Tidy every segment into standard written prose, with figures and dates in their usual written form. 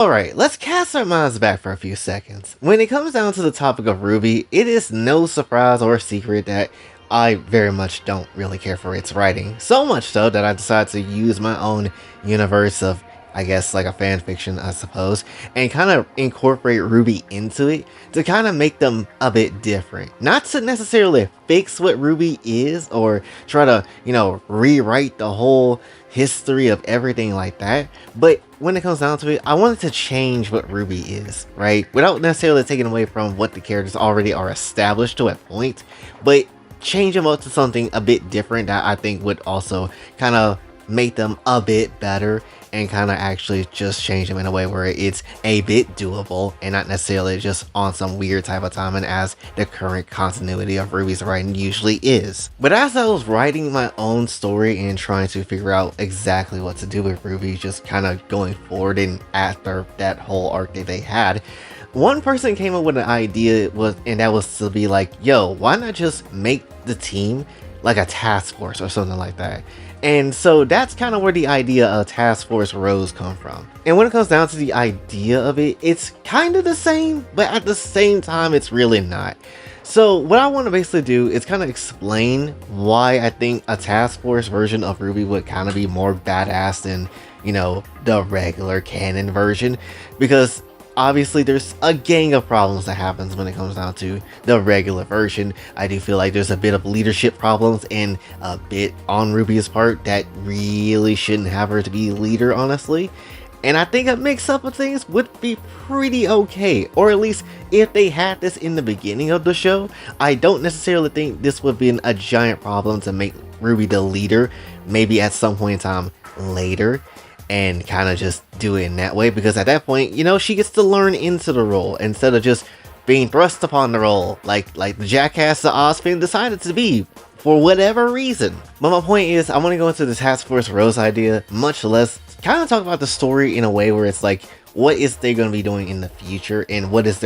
Alright, let's cast our minds back for a few seconds. When it comes down to the topic of RWBY, it is no surprise or secret that I very much don't really care for its writing. So much so that I decided to use my own universe of, I guess, like a fan fiction, I suppose, and kind of incorporate RWBY into it to kind of make them a bit different. Not to necessarily fix what RWBY is or try to, rewrite the whole history of everything like that, but when it comes down to it, I wanted to change what RWBY is, right? Without necessarily taking away from what the characters already are established to a point, but change them up to something a bit different that I think would also kind of make them a bit better and kind of actually just change them in a way where it's a bit doable and not necessarily just on some weird type of timing as the current continuity of RWBY's writing usually is. But as I was writing my own story and trying to figure out exactly what to do with RWBY, just kind of going forward and after that whole arc that they had, one person came up with an idea and that was to be like, yo, why not just make the team like a task force or something like that? And so that's kind of where the idea of Taskforce Rose come from. And when it comes down to the idea of it, it's kind of the same, but at the same time, it's really not. So what I want to basically do is kind of explain why I think a Task Force version of RWBY would kind of be more badass than, the regular canon version, because obviously there's a gang of problems that happens when it comes down to the regular version. I do feel like there's a bit of leadership problems and a bit on RWBY's part that really shouldn't have her to be leader, honestly. And I think a mix-up of things would be pretty okay, or at least if they had this in the beginning of the show, I don't necessarily think this would be a giant problem to make RWBY the leader, maybe at some point in time later, and kind of just do it in that way, because at that point, she gets to learn into the role instead of just being thrust upon the role like the jackass that Ozpin decided to be for whatever reason. But my point is, I want to go into the Task Force Rose idea, much less kind of talk about the story in a way where it's like, what is they going to be doing in the future and what is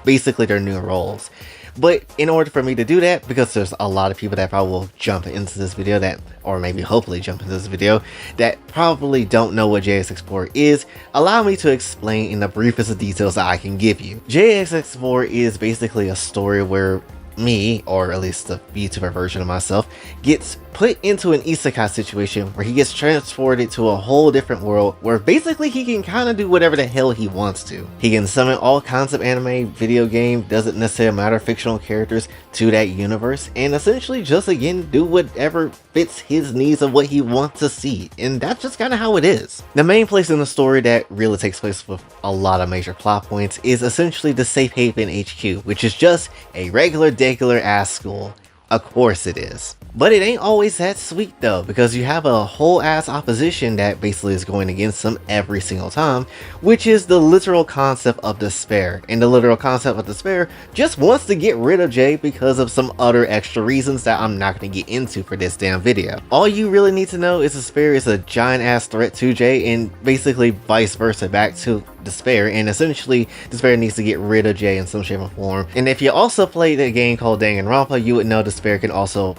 basically their new roles. But in order for me to do that, because there's a lot of people that probably will jump into this video or maybe hopefully jump into this video, that probably don't know what JSX4 is, allow me to explain in the briefest of details that I can give you. JSX4 is basically a story where me, or at least the VTuber version of myself, gets put into an isekai situation where he gets transported to a whole different world where basically he can kind of do whatever the hell he wants to. He can summon all kinds of anime, video game, doesn't necessarily matter, fictional characters to that universe, and essentially just again do whatever fits his needs of what he wants to see. And that's just kind of how it is. The main place in the story that really takes place with a lot of major plot points is essentially the Safe Haven HQ, which is just a regular ass school. Of course it is. But it ain't always that sweet though, because you have a whole ass opposition that basically is going against them every single time, which is the literal concept of despair. And the literal concept of despair just wants to get rid of Jay because of some other extra reasons that I'm not going to get into for this damn video. All you really need to know is despair is a giant ass threat to Jay, and basically vice versa back to despair, and essentially despair needs to get rid of Jay in some shape or form. And if you also played a game called Danganronpa, you would know despair can also,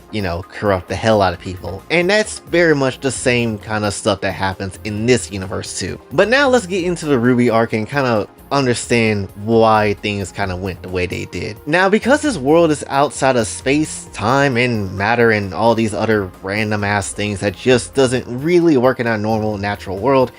corrupt the hell out of people. And that's very much the same kind of stuff that happens in this universe too. But now let's get into the RWBY arc and kind of understand why things kind of went the way they did. Now, because this world is outside of space, time, and matter, and all these other random ass things that just doesn't really work in our normal natural world,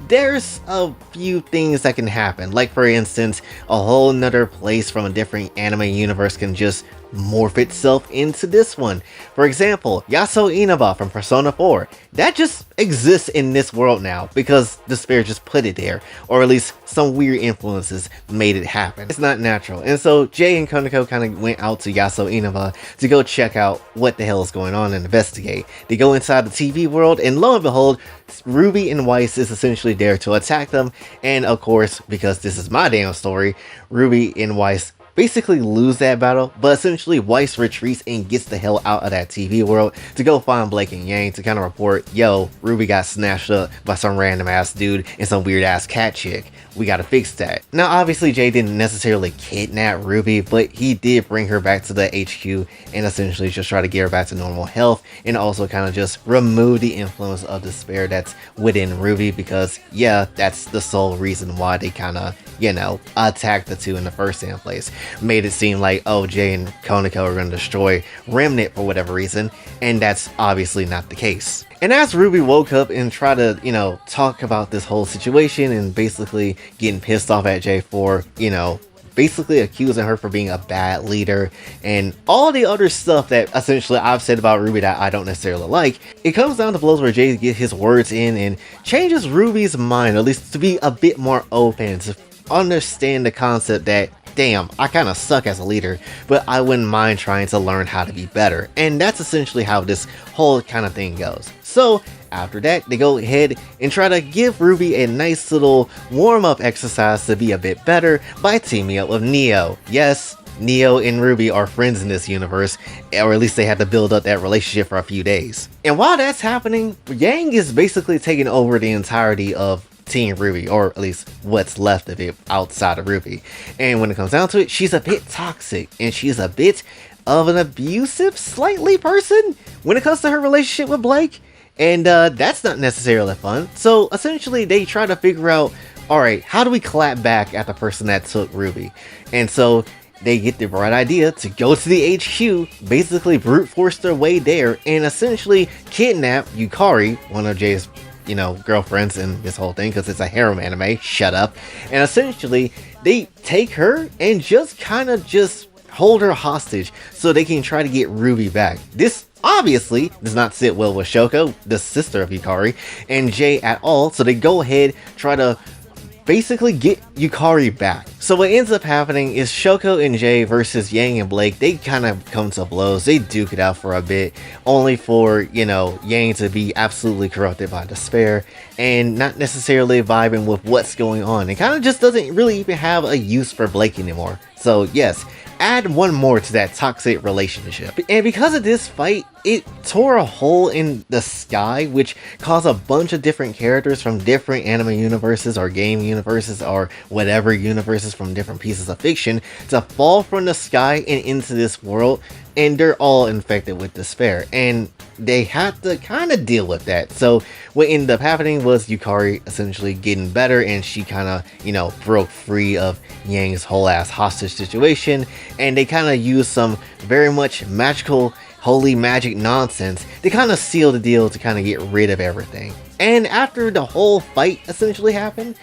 there's a few things that can happen. Like, for instance, a whole nother place from a different anime universe can just morph itself into this one. For example, Yasuo Inaba from Persona 4. That just exists in this world now because Despair just put it there, or at least some weird influences made it happen. It's not natural. And so Jay and Konako kind of went out to Yasuo Inaba to go check out what the hell is going on and investigate. They go inside the TV world, and lo and behold, RWBY and Weiss is essentially there to attack them. And of course, because this is my damn story, RWBY and Weiss basically lose that battle, but essentially Weiss retreats and gets the hell out of that TV world to go find Blake and Yang to kind of report, yo, RWBY got snatched up by some random ass dude and some weird ass cat chick. We gotta fix that. Now obviously Jay didn't necessarily kidnap RWBY, but he did bring her back to the HQ and essentially just try to get her back to normal health, and also kind of just remove the influence of despair that's within RWBY, because yeah, that's the sole reason why they kind of, you know, attacked the two in the first damn place. Made it seem like, oh, Jay and Konako are going to destroy Remnant for whatever reason, and that's obviously not the case. And as RWBY woke up and tried to, you know, talk about this whole situation and basically getting pissed off at Jay for, you know, basically accusing her for being a bad leader and all the other stuff that essentially I've said about RWBY that I don't necessarily like, it comes down to blows where Jay gets his words in and changes RWBY's mind, at least to be a bit more open, to understand the concept that, damn, I kind of suck as a leader, but I wouldn't mind trying to learn how to be better. And that's essentially how this whole kind of thing goes. So after that, they go ahead and try to give RWBY a nice little warm-up exercise to be a bit better by teaming up with Neo. Yes, Neo and RWBY are friends in this universe, or at least they had to build up that relationship for a few days. And while that's happening, Yang is basically taking over the entirety of Team RWBY, or at least what's left of it outside of RWBY. And when it comes down to it, she's a bit toxic, and she's a bit of an abusive, slightly person when it comes to her relationship with Blake. And that's not necessarily fun. So essentially they try to figure out, alright, how do we clap back at the person that took RWBY? And so they get the bright idea to go to the HQ, basically brute force their way there, and essentially kidnap Yukari, one of Jay's, you know, girlfriends in this whole thing, because it's a harem anime, shut up. And essentially they take her and just kind of just hold her hostage so they can try to get RWBY back. This obviously does not sit well with Shoko, the sister of Yukari, and Jay at all, so they go ahead, try to basically get Yukari back. So what ends up happening is Shoko and Jay versus Yang and Blake, they kind of come to blows, they duke it out for a bit, only for, you know, Yang to be absolutely corrupted by despair and not necessarily vibing with what's going on. It kind of just doesn't really even have a use for Blake anymore. So yes, add one more to that toxic relationship. And because of this fight, it tore a hole in the sky, which caused a bunch of different characters from different anime universes or game universes or whatever universes from different pieces of fiction to fall from the sky and into this world, and they're all infected with despair, and they had to kind of deal with that. So what ended up happening was Yukari essentially getting better, and she kind of, you know, broke free of Yang's whole ass hostage situation, and they kind of used some very much magical holy magic nonsense to kind of seal the deal to kind of get rid of everything. And after the whole fight essentially happened,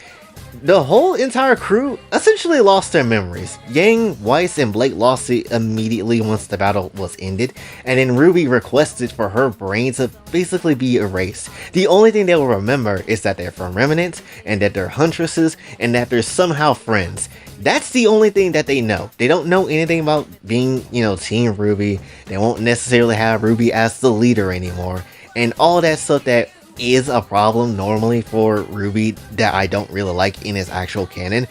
the whole entire crew essentially lost their memories. Yang, Weiss, and Blake lost it immediately once the battle was ended, and then RWBY requested for her brain to basically be erased. The only thing they will remember is that they're from Remnant, and that they're huntresses, and that they're somehow friends. That's the only thing that they know. They don't know anything about being, you know, Team RWBY. They won't necessarily have RWBY as the leader anymore, and all that stuff that is a problem normally for RWBY that I don't really like in its actual canon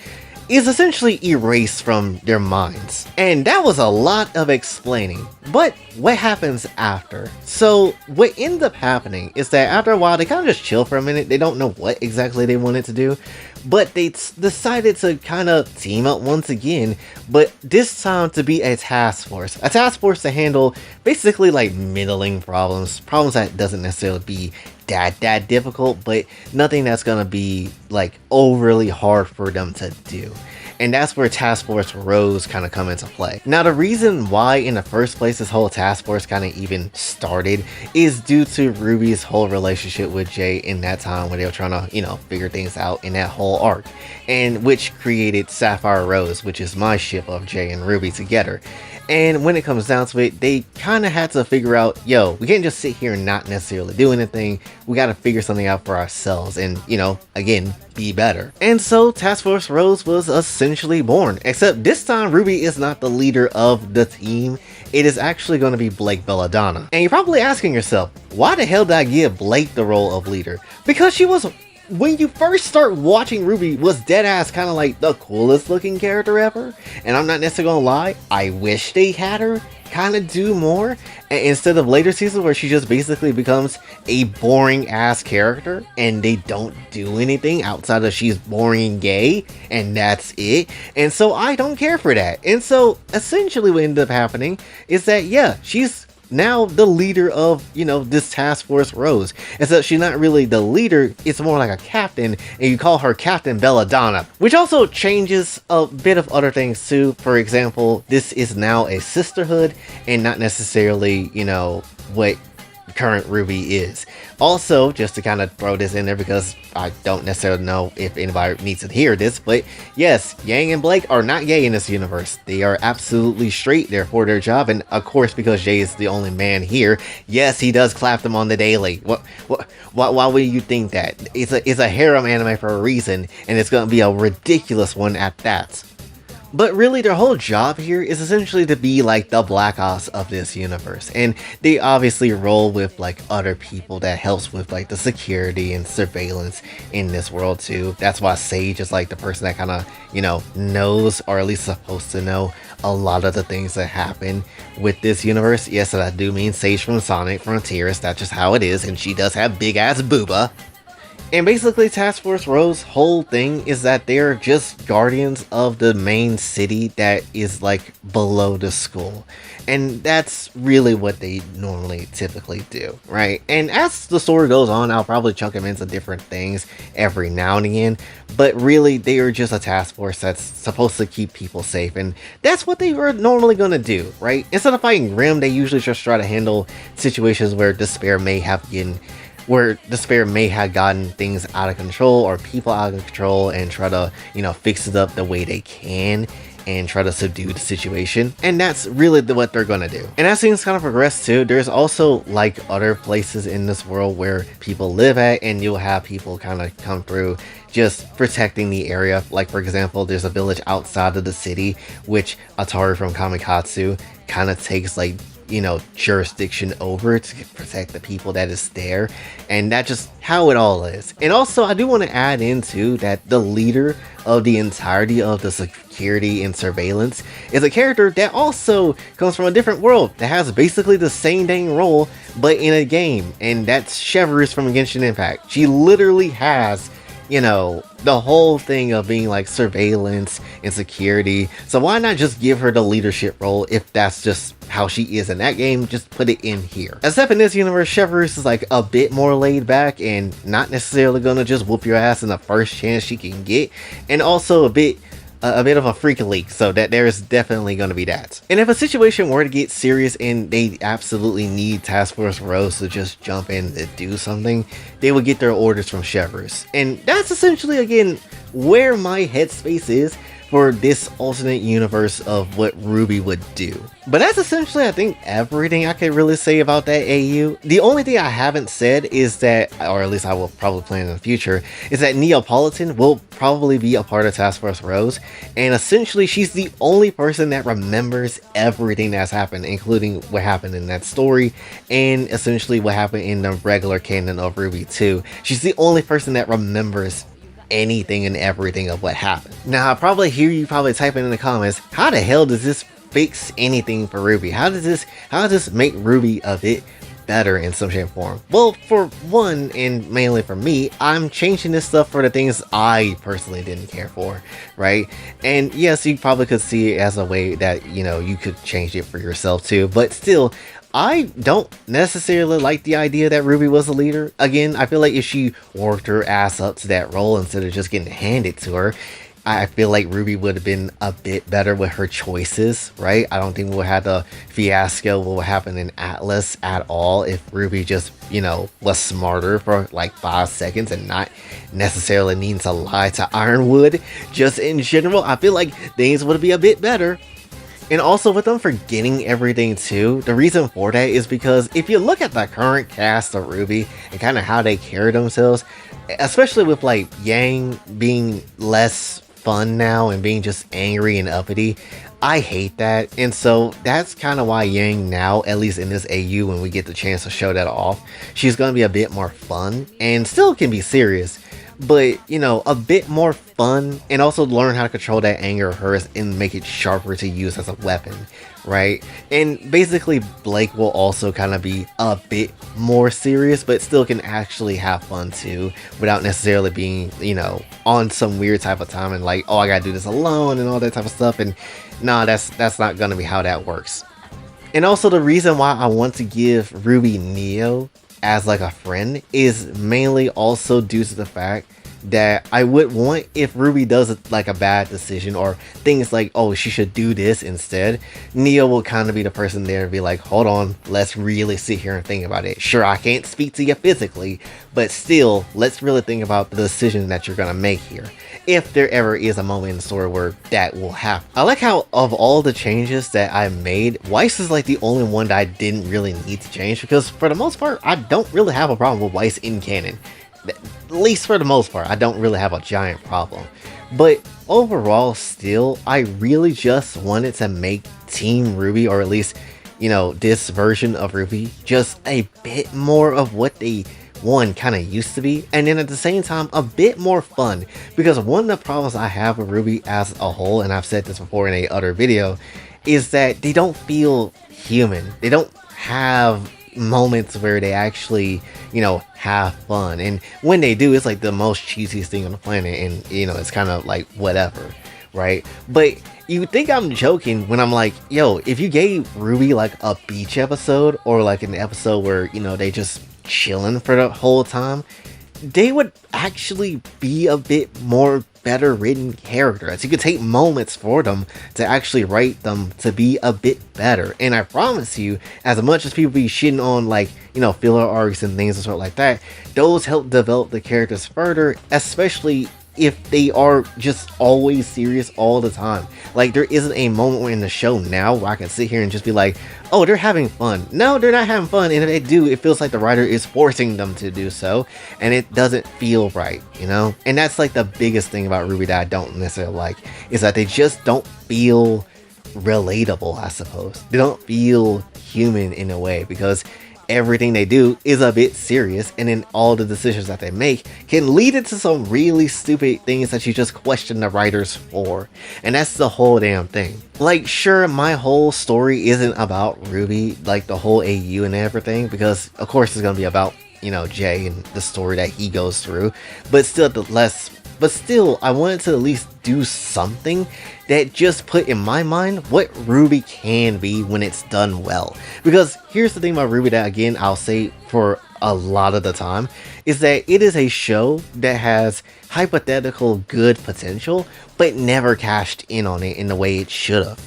is essentially erased from their minds. And that was a lot of explaining. But what happens after? So what ends up happening is that after a while they kind of just chill for a minute. They don't know what exactly they wanted to do, but they decided to kind of team up once again, but this time to be a task force. A task force to handle basically like middling problems that doesn't necessarily be that difficult, but nothing that's gonna be like overly hard for them to do. And that's where Task Force Rose kind of come into play. Now, the reason why in the first place this whole task force kind of even started is due to RWBY's whole relationship with Jay in that time when they were trying to, you know, figure things out in that whole arc, and which created Sapphire Rose, which is my ship of Jay and RWBY together. And when it comes down to it, they kind of had to figure out, yo, we can't just sit here and not necessarily do anything. We got to figure something out for ourselves and, you know, again, be better. And so Task Force Rose was essentially born, except this time RWBY is not the leader of the team. It is actually going to be Blake Belladonna. And you're probably asking yourself, why the hell did I give Blake the role of leader? Because she was when you first start watching RWBY, was deadass kind of like the coolest looking character ever. And I'm not necessarily gonna lie, I wish they had her kind of do more instead of later seasons where she just basically becomes a boring ass character and they don't do anything outside of she's boring and gay and that's it. And so I don't care for that. And so essentially what ended up happening is that, yeah, she's now the leader of, you know, this task force Rose. Except she's not really the leader, it's more like a captain, and you call her Captain Belladonna. Which also changes a bit of other things too. For example, this is now a sisterhood and not necessarily, you know, what current RWBY is. Also, just to kind of throw this in there because I don't necessarily know if anybody needs to hear this, but yes, Yang and Blake are not gay in this universe. They are absolutely straight there for their job, and of course, because Jay is the only man here, yes, he does clap them on the daily. Why would you think that? It's a harem anime for a reason, and it's going to be a ridiculous one at that. But really, their whole job here is essentially to be like the Black Ops of this universe. And they obviously roll with like other people that helps with like the security and surveillance in this world too. That's why Sage is like the person that kind of, you know, knows, or at least supposed to know, a lot of the things that happen with this universe. Yes, I do mean Sage from Sonic Frontiers. That's just how it is. And she does have big ass booba. And basically, Task Force Rose's whole thing is that they're just guardians of the main city that is like below the school. And that's really what they normally typically do, right? And as the story goes on, I'll probably chunk them into different things every now and again. But really, they are just a task force that's supposed to keep people safe. And that's what they were normally going to do, right? Instead of fighting Grim, they usually just try to handle situations where Despair may have gotten things out of control or people out of control and try to, you know, fix it up the way they can and try to subdue the situation. And that's really what they're gonna do. And as things kind of progress too, there's also like other places in this world where people live at, and you'll have people kind of come through just protecting the area. Like for example, there's a village outside of the city which Ataru from Kamikatsu kind of takes like, you know, jurisdiction over to protect the people that is there. And that's just how it all is. And also, I do want to add into that the leader of the entirety of the security and surveillance is a character that also comes from a different world that has basically the same dang role but in a game, and that's Chevreuse from Genshin Impact. She literally has, you know, the whole thing of being like surveillance and security. So why not just give her the leadership role if that's just how she is in that game? Just put it in here. Except in this universe, Chevreuse is like a bit more laid back and not necessarily gonna just whoop your ass in the first chance she can get, and also a bit of a freak leak, so that there's definitely going to be that. And if a situation were to get serious and they absolutely need Task Force Rose to just jump in and do something, they would get their orders from Chevreuse. And that's essentially, again, where my headspace is for this alternate universe of what RWBY would do. But that's essentially, I think, everything I could really say about that AU. The only thing I haven't said is that, or at least I will probably plan in the future, is that Neapolitan will probably be a part of Task Force Rose, and essentially she's the only person that remembers everything that's happened, including what happened in that story, and essentially what happened in the regular canon of RWBY 2. She's the only person that remembers anything and everything of what happened. Now, I probably hear you probably typing in the comments, how the hell does this fix anything for RWBY? How does this make RWBY a bit better in some shape or form? Well, for one, and mainly for me, I'm changing this stuff for the things I personally didn't care for, right? And yes, you probably could see it as a way that, you know, you could change it for yourself too, but still, I don't necessarily like the idea that RWBY was a leader. Again, I feel like if she worked her ass up to that role instead of just getting handed to her, I feel like RWBY would have been a bit better with her choices, right? I don't think we'll have the fiasco what happened in Atlas at all if RWBY just, you know, was smarter for like 5 seconds and not necessarily needing to lie to Ironwood. Just in general, I feel like things would be a bit better. And also with them forgetting everything too, the reason for that is because if you look at the current cast of RWBY and kind of how they carry themselves, especially with like Yang being less fun now and being just angry and uppity, I hate that. And so that's kind of why Yang now, at least in this AU, when we get the chance to show that off, she's going to be a bit more fun and still can be serious. but a bit more fun, and also learn how to control that anger of hers and make it sharper to use as a weapon, right? And basically Blake will also kind of be a bit more serious, but still can actually have fun too, without necessarily being on some weird type of time and like, oh, I gotta do this alone and all that type of stuff. And nah, that's not gonna be how that works. And also the reason why I want to give RWBY Neo as like a friend is mainly also due to the fact that I would want, if RWBY does like a bad decision or things like, oh, she should do this instead, Neo will kind of be the person there to be like, hold on, let's really sit here and think about it. Sure, I can't speak to you physically, but still, let's really think about the decision that you're gonna make here, if there ever is a moment in the story where that will happen. I like how of all the changes that I made, Weiss is like the only one that I didn't really need to change, because for the most part, I don't really have a problem with Weiss in canon. At least for the most part, I don't really have a giant problem. But overall, still, I really just wanted to make Team RWBY, or at least, this version of RWBY, just a bit more of what they kind of used to be, and then at the same time a bit more fun. Because one of the problems I have with RWBY as a whole, and I've said this before in a other video, is that they don't feel human. They don't have moments where they actually have fun, and when they do, it's like the most cheesiest thing on the planet, and it's kind of like whatever, right? But you think I'm joking when I'm like, yo, if you gave RWBY like a beach episode, or like an episode where they just chilling for the whole time, they would actually be a bit more better written characters. You could take moments for them to actually write them to be a bit better. And I promise you, as much as people be shitting on like filler arcs and things and stuff like that, those help develop the characters further, especially if they are just always serious all the time. Like, there isn't a moment in the show now where I can sit here and just be like, oh, they're having fun. No, they're not having fun, and if they do, it feels like the writer is forcing them to do so, and it doesn't feel right, And that's like the biggest thing about RWBY that I don't necessarily like, is that they just don't feel relatable, I suppose. They don't feel human in a way, because everything they do is a bit serious, and then all the decisions that they make can lead into some really stupid things that you just question the writers for. And that's the whole damn thing. Like, sure, my whole story isn't about RWBY, like the whole AU and everything, because of course it's gonna be about Jay and the story that he goes through, but still I wanted to at least do something that just put in my mind what RWBY can be when it's done well. Because here's the thing about RWBY that, again, I'll say for a lot of the time, is that it is a show that has hypothetical good potential, but never cashed in on it in the way it should have.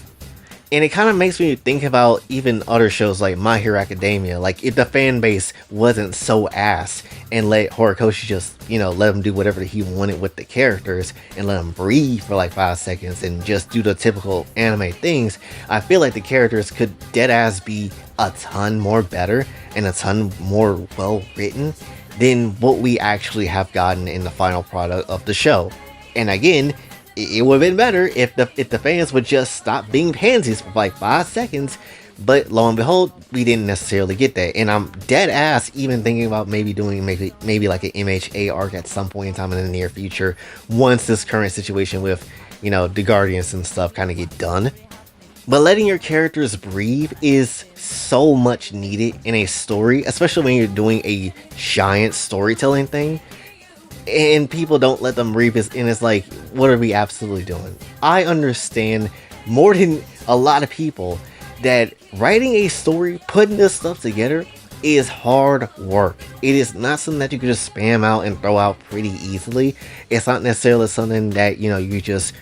And it kind of makes me think about even other shows like My Hero Academia. Like, if the fan base wasn't so ass and let Horikoshi just, let him do whatever he wanted with the characters and let him breathe for like 5 seconds and just do the typical anime things, I feel like the characters could deadass be a ton more better and a ton more well written than what we actually have gotten in the final product of the show. And again, it would have been better if the fans would just stop being pansies for like 5 seconds, but lo and behold, we didn't necessarily get that. And I'm dead ass even thinking about maybe doing maybe like an MHA arc at some point in time in the near future, once this current situation with the Guardians and stuff kind of get done. But letting your characters breathe is so much needed in a story, especially when you're doing a giant storytelling thing. And people don't let them breathe, and it's like, what are we absolutely doing? I understand more than a lot of people that writing a story, putting this stuff together, is hard work. It is not something that you can just spam out and throw out pretty easily. It's not necessarily something that you just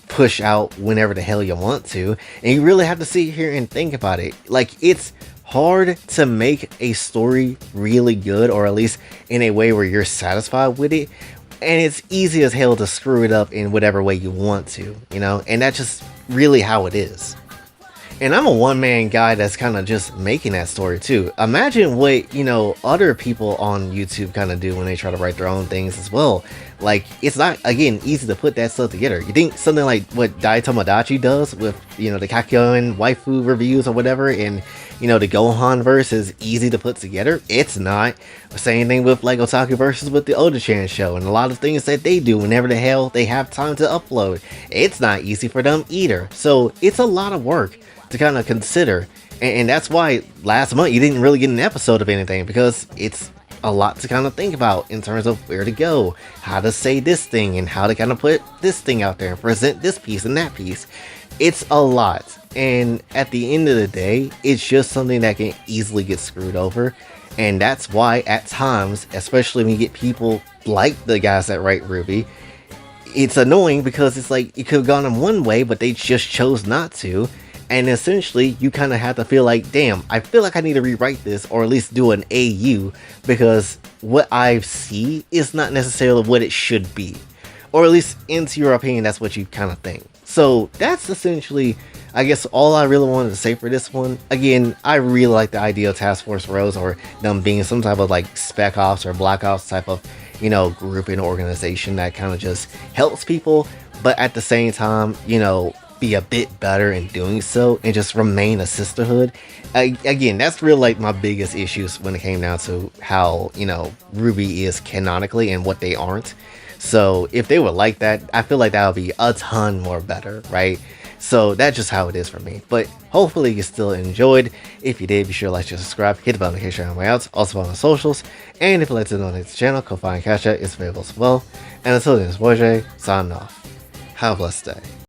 push out whenever the hell you want to, and you really have to sit here and think about it. Like, it's hard to make a story really good, or at least in a way where you're satisfied with it, and it's easy as hell to screw it up in whatever way you want to, and that's just really how it is. And I'm a one-man guy that's kind of just making that story too. Imagine what other people on YouTube kind of do when they try to write their own things as well. Like, it's not, again, easy to put that stuff together. You think something like what Dai Tomodachi does with, the Kakyoin waifu reviews or whatever, and, the Gohan verse is easy to put together? It's not. Same thing with, like, Otaku versus with the Oda-chan show, and a lot of things that they do whenever the hell they have time to upload. It's not easy for them either. So, it's a lot of work to kind of consider. And that's why last month you didn't really get an episode of anything, because it's a lot to kind of think about in terms of where to go, how to say this thing, and how to kind of put this thing out there and present this piece and that piece. It's a lot, and at the end of the day, it's just something that can easily get screwed over. And that's why at times, especially when you get people like the guys that write RWBY, it's annoying, because it's like it could have gone in one way, but they just chose not to. And essentially, you kind of have to feel like, damn, I feel like I need to rewrite this, or at least do an AU, because what I see is not necessarily what it should be. Or at least, into your opinion, that's what you kind of think. So, that's essentially, I guess, all I really wanted to say for this one. Again, I really like the idea of Taskforce Rose, or them being some type of, like, Spec Ops or Black Ops type of, group and organization that kind of just helps people, but at the same time, be a bit better in doing so and just remain a sisterhood. Again, that's really like my biggest issues when it came down to how, RWBY is canonically and what they aren't. So if they were like that, I feel like that would be a ton more better, right? So that's just how it is for me. But hopefully you still enjoyed. If you did, be sure to like, share, subscribe, hit the bell notification on my outs, also on the socials. And if you'd like to donate to the channel, Kofi and Cash App is available as well. And until then, it's boy Jay, signing off. Have a blessed day.